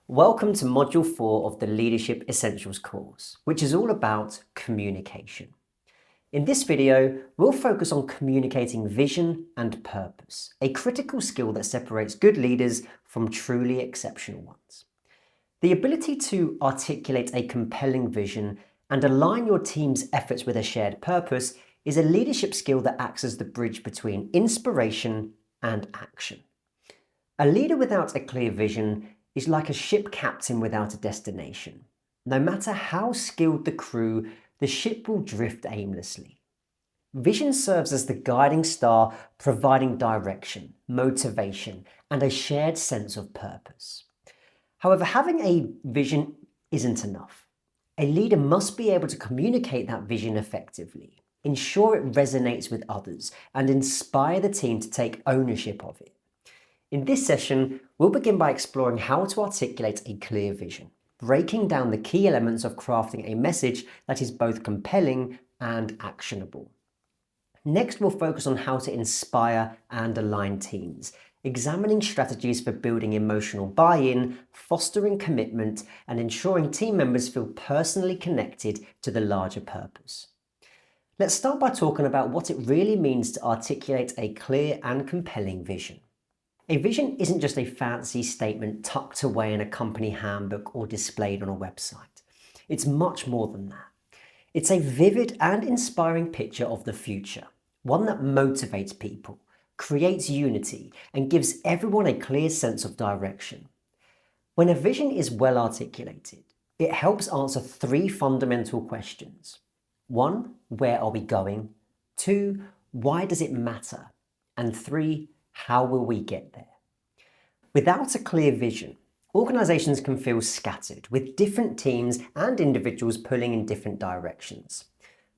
Welcome to Module 4 of the Leadership Essentials course, which is all about communication. In this video, we'll focus on communicating vision and purpose, a critical skill that separates good leaders from truly exceptional ones. The ability to articulate a compelling vision and align your team's efforts with a shared purpose is a leadership skill that acts as the bridge between inspiration and action. A leader without a clear vision is like a ship captain without a destination. No matter how skilled the crew, the ship will drift aimlessly. Vision serves as the guiding star, providing direction, motivation, and a shared sense of purpose. However, having a vision isn't enough. A leader must be able to communicate that vision effectively, ensure it resonates with others, and inspire the team to take ownership of it. In this session, we'll begin by exploring how to articulate a clear vision, breaking down the key elements of crafting a message that is both compelling and actionable. Next, we'll focus on how to inspire and align teams, examining strategies for building emotional buy-in, fostering commitment, and ensuring team members feel personally connected to the larger purpose. Let's start by talking about what it really means to articulate a clear and compelling vision. A vision isn't just a fancy statement tucked away in a company handbook or displayed on a website. It's much more than that. It's a vivid and inspiring picture of the future, one that motivates people, creates unity, and gives everyone a clear sense of direction. When a vision is well articulated, it helps answer three fundamental questions. 1. Where are we going? 2. Why does it matter? And 3. How will we get there? Without a clear vision, organizations can feel scattered, with different teams and individuals pulling in different directions.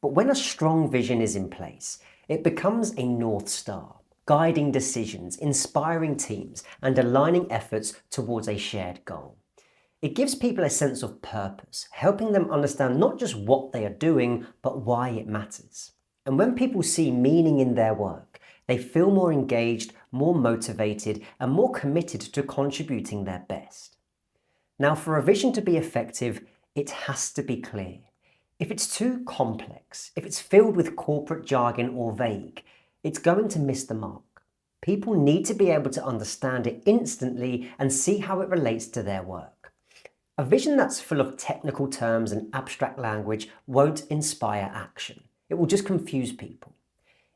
But when a strong vision is in place, it becomes a North Star, guiding decisions, inspiring teams, and aligning efforts towards a shared goal. It gives people a sense of purpose, helping them understand not just what they are doing, but why it matters. And when people see meaning in their work, they feel more engaged, more motivated, and more committed to contributing their best. Now, for a vision to be effective, it has to be clear. If it's too complex, if it's filled with corporate jargon or vague, it's going to miss the mark. People need to be able to understand it instantly and see how it relates to their work. A vision that's full of technical terms and abstract language won't inspire action. It will just confuse people.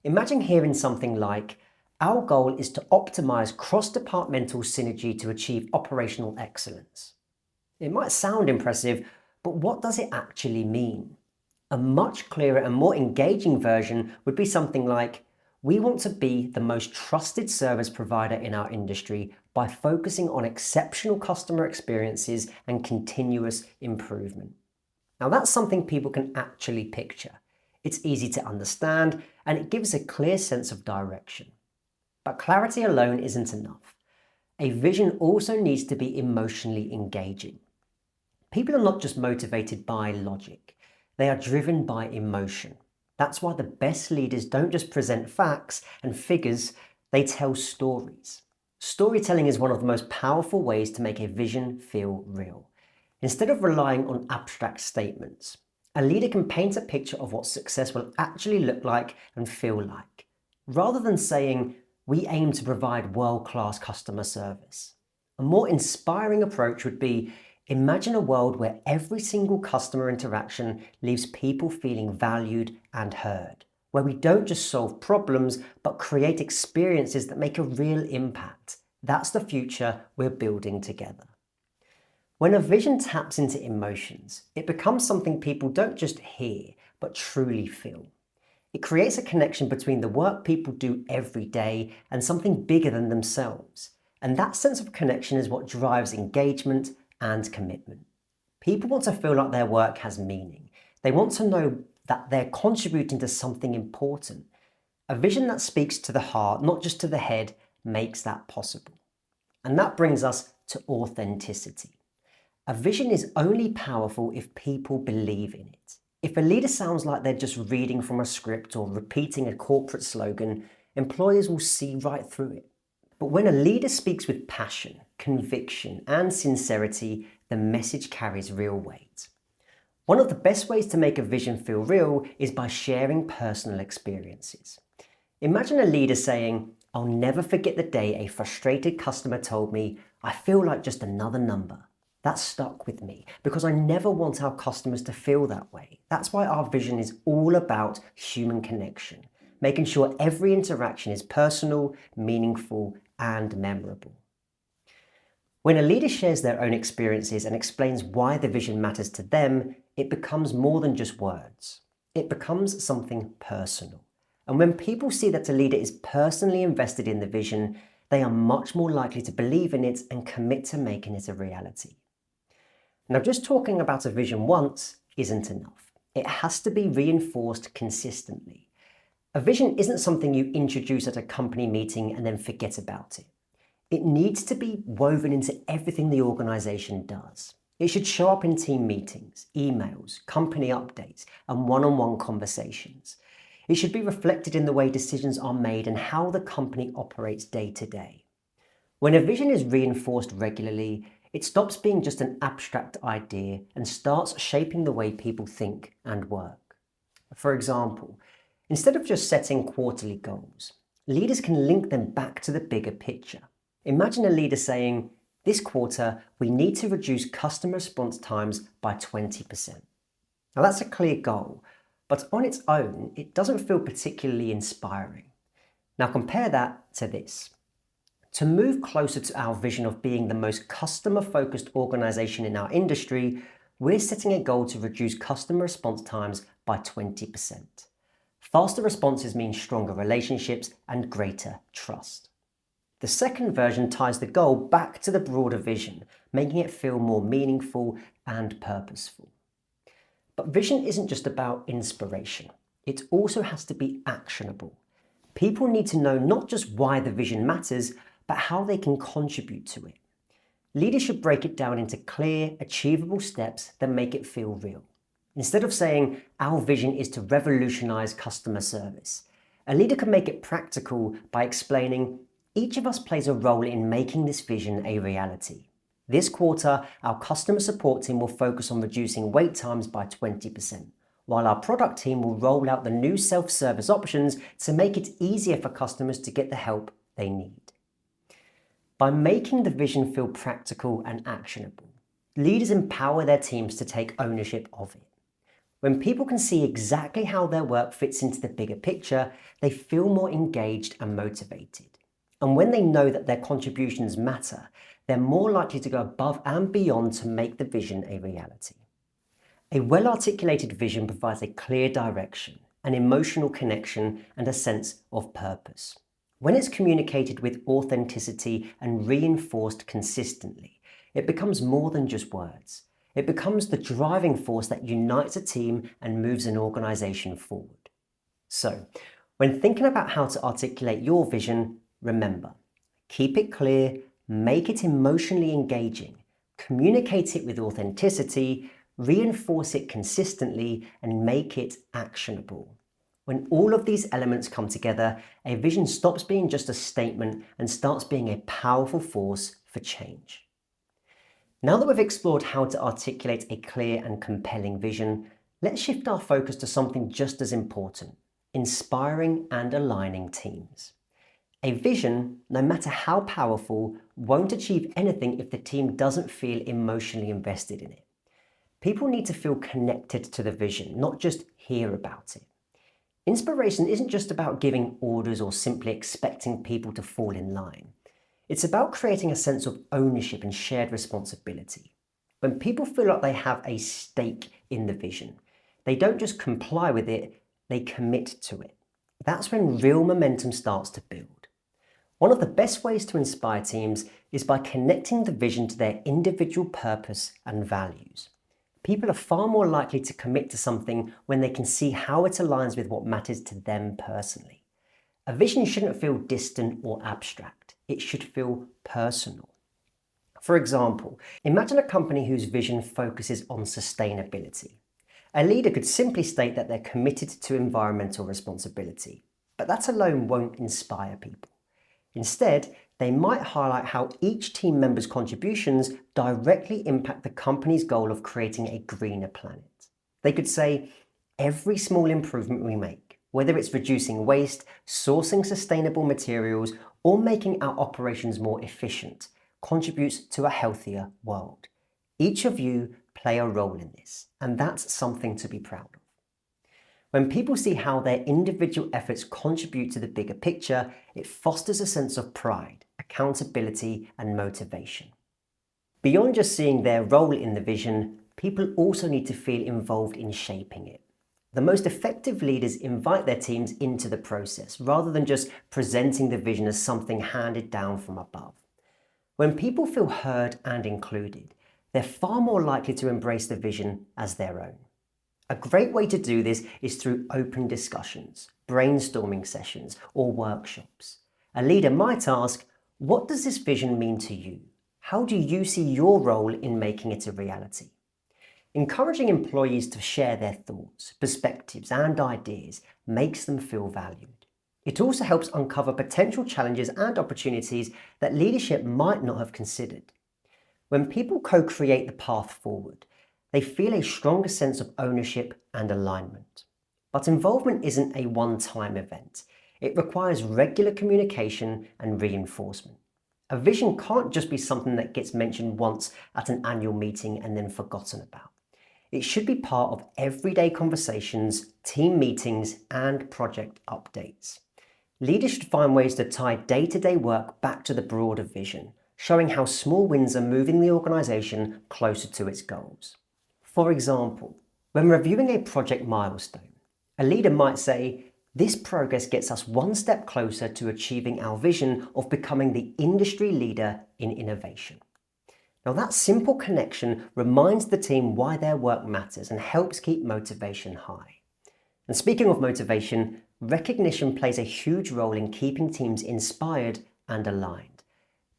Imagine hearing something like, "Our goal is to optimize cross-departmental synergy to achieve operational excellence." It might sound impressive, but what does it actually mean? A much clearer and more engaging version would be something like, "We want to be the most trusted service provider in our industry by focusing on exceptional customer experiences and continuous improvement." Now that's something people can actually picture. It's easy to understand, and it gives a clear sense of direction. But clarity alone isn't enough. A vision also needs to be emotionally engaging. People are not just motivated by logic. They are driven by emotion. That's why the best leaders don't just present facts and figures, they tell stories. Storytelling is one of the most powerful ways to make a vision feel real. Instead of relying on abstract statements, a leader can paint a picture of what success will actually look like and feel like, rather than saying, "We aim to provide world-class customer service." A more inspiring approach would be, imagine a world where every single customer interaction leaves people feeling valued and heard, where we don't just solve problems, but create experiences that make a real impact. That's the future we're building together. When a vision taps into emotions, it becomes something people don't just hear, but truly feel. It creates a connection between the work people do every day and something bigger than themselves. And that sense of connection is what drives engagement and commitment. People want to feel like their work has meaning. They want to know that they're contributing to something important. A vision that speaks to the heart, not just to the head, makes that possible. And that brings us to authenticity. A vision is only powerful if people believe in it. If a leader sounds like they're just reading from a script or repeating a corporate slogan, employers will see right through it. But when a leader speaks with passion, conviction, and sincerity, the message carries real weight. One of the best ways to make a vision feel real is by sharing personal experiences. Imagine a leader saying, "I'll never forget the day a frustrated customer told me, 'I feel like just another number.' That stuck with me because I never want our customers to feel that way." That's why our vision is all about human connection, making sure every interaction is personal, meaningful, and memorable. When a leader shares their own experiences and explains why the vision matters to them, it becomes more than just words. It becomes something personal. And when people see that a leader is personally invested in the vision, they are much more likely to believe in it and commit to making it a reality. Now, just talking about a vision once isn't enough. It has to be reinforced consistently. A vision isn't something you introduce at a company meeting and then forget about it. It needs to be woven into everything the organization does. It should show up in team meetings, emails, company updates, and one-on-one conversations. It should be reflected in the way decisions are made and how the company operates day to day. When a vision is reinforced regularly, it stops being just an abstract idea and starts shaping the way people think and work. For example, instead of just setting quarterly goals, leaders can link them back to the bigger picture. Imagine a leader saying, "This quarter, we need to reduce customer response times by 20%. Now that's a clear goal, but on its own, it doesn't feel particularly inspiring. Now compare that to this. To move closer to our vision of being the most customer-focused organization in our industry, we're setting a goal to reduce customer response times by 20%. Faster responses mean stronger relationships and greater trust. The second version ties the goal back to the broader vision, making it feel more meaningful and purposeful. But vision isn't just about inspiration. It also has to be actionable. People need to know not just why the vision matters, but how they can contribute to it. Leaders should break it down into clear, achievable steps that make it feel real. Instead of saying, "Our vision is to revolutionize customer service," a leader can make it practical by explaining, "Each of us plays a role in making this vision a reality. This quarter, our customer support team will focus on reducing wait times by 20%, while our product team will roll out the new self-service options to make it easier for customers to get the help they need." By making the vision feel practical and actionable, leaders empower their teams to take ownership of it. When people can see exactly how their work fits into the bigger picture, they feel more engaged and motivated. And when they know that their contributions matter, they're more likely to go above and beyond to make the vision a reality. A well-articulated vision provides a clear direction, an emotional connection, and a sense of purpose. When it's communicated with authenticity and reinforced consistently, it becomes more than just words. It becomes the driving force that unites a team and moves an organization forward. So, when thinking about how to articulate your vision, remember, keep it clear, make it emotionally engaging, communicate it with authenticity, reinforce it consistently, and make it actionable. When all of these elements come together, a vision stops being just a statement and starts being a powerful force for change. Now that we've explored how to articulate a clear and compelling vision, let's shift our focus to something just as important: inspiring and aligning teams. A vision, no matter how powerful, won't achieve anything if the team doesn't feel emotionally invested in it. People need to feel connected to the vision, not just hear about it. Inspiration isn't just about giving orders or simply expecting people to fall in line. It's about creating a sense of ownership and shared responsibility. When people feel like they have a stake in the vision, they don't just comply with it, they commit to it. That's when real momentum starts to build. One of the best ways to inspire teams is by connecting the vision to their individual purpose and values. People are far more likely to commit to something when they can see how it aligns with what matters to them personally. A vision shouldn't feel distant or abstract. It should feel personal. For example, imagine a company whose vision focuses on sustainability. A leader could simply state that they're committed to environmental responsibility, but that alone won't inspire people. Instead, They might highlight how each team member's contributions directly impact the company's goal of creating a greener planet. They could say, every small improvement we make, whether it's reducing waste, sourcing sustainable materials, or making our operations more efficient, contributes to a healthier world. Each of you play a role in this, and that's something to be proud of. When people see how their individual efforts contribute to the bigger picture, it fosters a sense of pride, accountability, and motivation. Beyond just seeing their role in the vision, people also need to feel involved in shaping it. The most effective leaders invite their teams into the process, rather than just presenting the vision as something handed down from above. When people feel heard and included, they're far more likely to embrace the vision as their own. A great way to do this is through open discussions, brainstorming sessions, or workshops. A leader might ask, what does this vision mean to you? How do you see your role in making it a reality? Encouraging employees to share their thoughts, perspectives, and ideas makes them feel valued. It also helps uncover potential challenges and opportunities that leadership might not have considered. When people co-create the path forward, they feel a stronger sense of ownership and alignment. But involvement isn't a one-time event. It requires regular communication and reinforcement. A vision can't just be something that gets mentioned once at an annual meeting and then forgotten about. It should be part of everyday conversations, team meetings, and project updates. Leaders should find ways to tie day-to-day work back to the broader vision, showing how small wins are moving the organization closer to its goals. For example, when reviewing a project milestone, a leader might say, this progress gets us one step closer to achieving our vision of becoming the industry leader in innovation. Now, that simple connection reminds the team why their work matters and helps keep motivation high. And speaking of motivation, recognition plays a huge role in keeping teams inspired and aligned.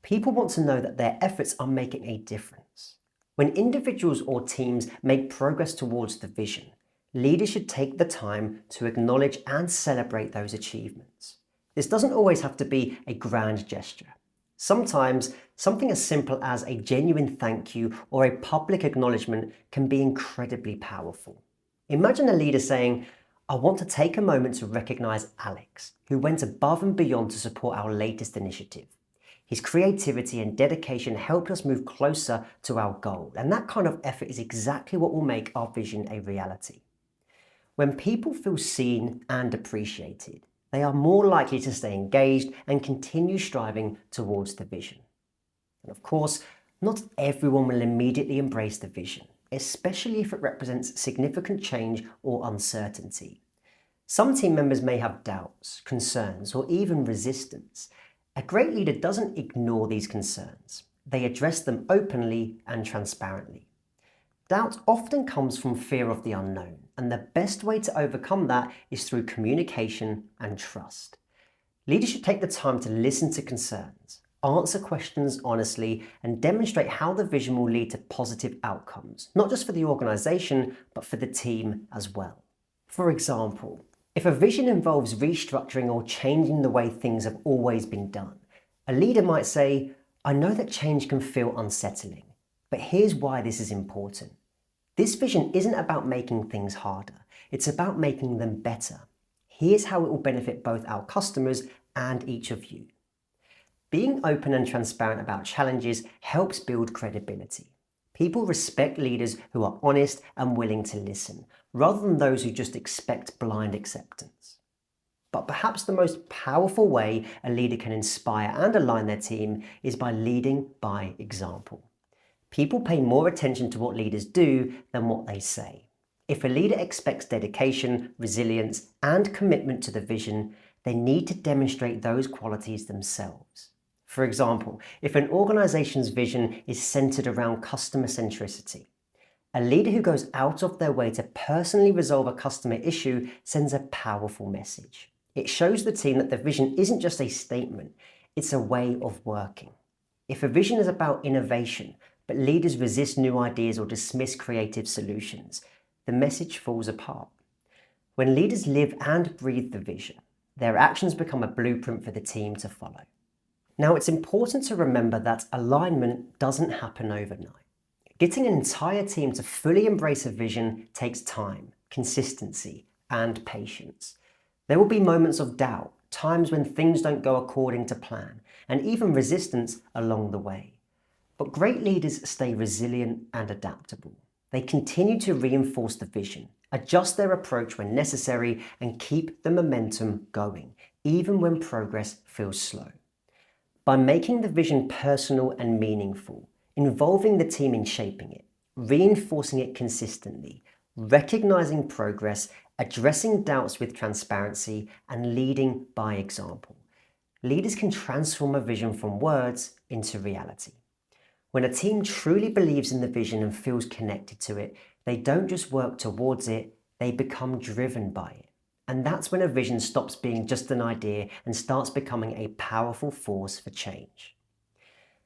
People want to know that their efforts are making a difference. When individuals or teams make progress towards the vision, leaders should take the time to acknowledge and celebrate those achievements. This doesn't always have to be a grand gesture. Sometimes, something as simple as a genuine thank you or a public acknowledgement can be incredibly powerful. Imagine a leader saying, I want to take a moment to recognize Alex, who went above and beyond to support our latest initiative. His creativity and dedication helped us move closer to our goal, and that kind of effort is exactly what will make our vision a reality. When people feel seen and appreciated, they are more likely to stay engaged and continue striving towards the vision. And of course, not everyone will immediately embrace the vision, especially if it represents significant change or uncertainty. Some team members may have doubts, concerns, or even resistance. A great leader doesn't ignore these concerns. They address them openly and transparently. Doubt often comes from fear of the unknown, and the best way to overcome that is through communication and trust. Leaders should take the time to listen to concerns, answer questions honestly, and demonstrate how the vision will lead to positive outcomes, not just for the organization, but for the team as well. For example, if a vision involves restructuring or changing the way things have always been done, a leader might say, I know that change can feel unsettling, but here's why this is important. This vision isn't about making things harder, it's about making them better. Here's how it will benefit both our customers and each of you. Being open and transparent about challenges helps build credibility. People respect leaders who are honest and willing to listen, rather than those who just expect blind acceptance. But perhaps the most powerful way a leader can inspire and align their team is by leading by example. People pay more attention to what leaders do than what they say. If a leader expects dedication, resilience, and commitment to the vision, they need to demonstrate those qualities themselves. For example, if an organization's vision is centered around customer centricity, a leader who goes out of their way to personally resolve a customer issue sends a powerful message. It shows the team that the vision isn't just a statement, it's a way of working. If a vision is about innovation, but leaders resist new ideas or dismiss creative solutions, the message falls apart. When leaders live and breathe the vision, their actions become a blueprint for the team to follow. Now, it's important to remember that alignment doesn't happen overnight. Getting an entire team to fully embrace a vision takes time, consistency, and patience. There will be moments of doubt, times when things don't go according to plan, and even resistance along the way. But great leaders stay resilient and adaptable. They continue to reinforce the vision, adjust their approach when necessary, and keep the momentum going, even when progress feels slow. By making the vision personal and meaningful, involving the team in shaping it, reinforcing it consistently, recognizing progress, addressing doubts with transparency, and leading by example, leaders can transform a vision from words into reality. When a team truly believes in the vision and feels connected to it, they don't just work towards it, they become driven by it. And that's when a vision stops being just an idea and starts becoming a powerful force for change.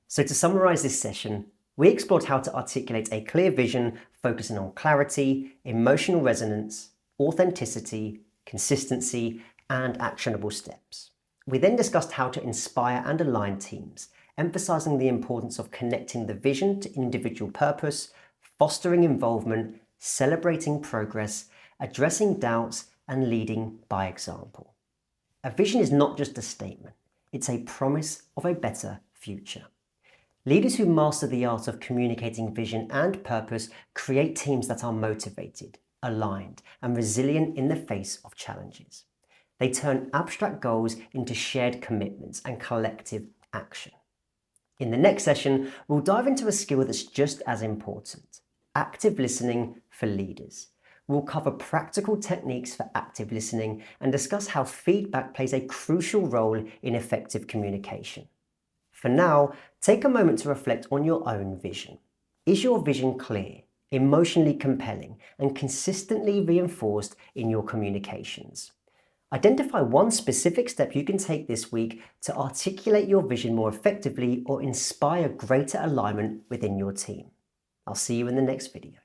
So to summarize this session, we explored how to articulate a clear vision focusing on clarity, emotional resonance, authenticity, consistency, and actionable steps. We then discussed how to inspire and align teams, emphasizing the importance of connecting the vision to individual purpose, fostering involvement, celebrating progress, addressing doubts, and leading by example. A vision is not just a statement, it's a promise of a better future. Leaders who master the art of communicating vision and purpose create teams that are motivated, aligned, and resilient in the face of challenges. They turn abstract goals into shared commitments and collective action. In the next session, we'll dive into a skill that's just as important: active listening for leaders. We'll cover practical techniques for active listening and discuss how feedback plays a crucial role in effective communication. For now, take a moment to reflect on your own vision. Is your vision clear, emotionally compelling, and consistently reinforced in your communications? Identify one specific step you can take this week to articulate your vision more effectively or inspire greater alignment within your team. I'll see you in the next video.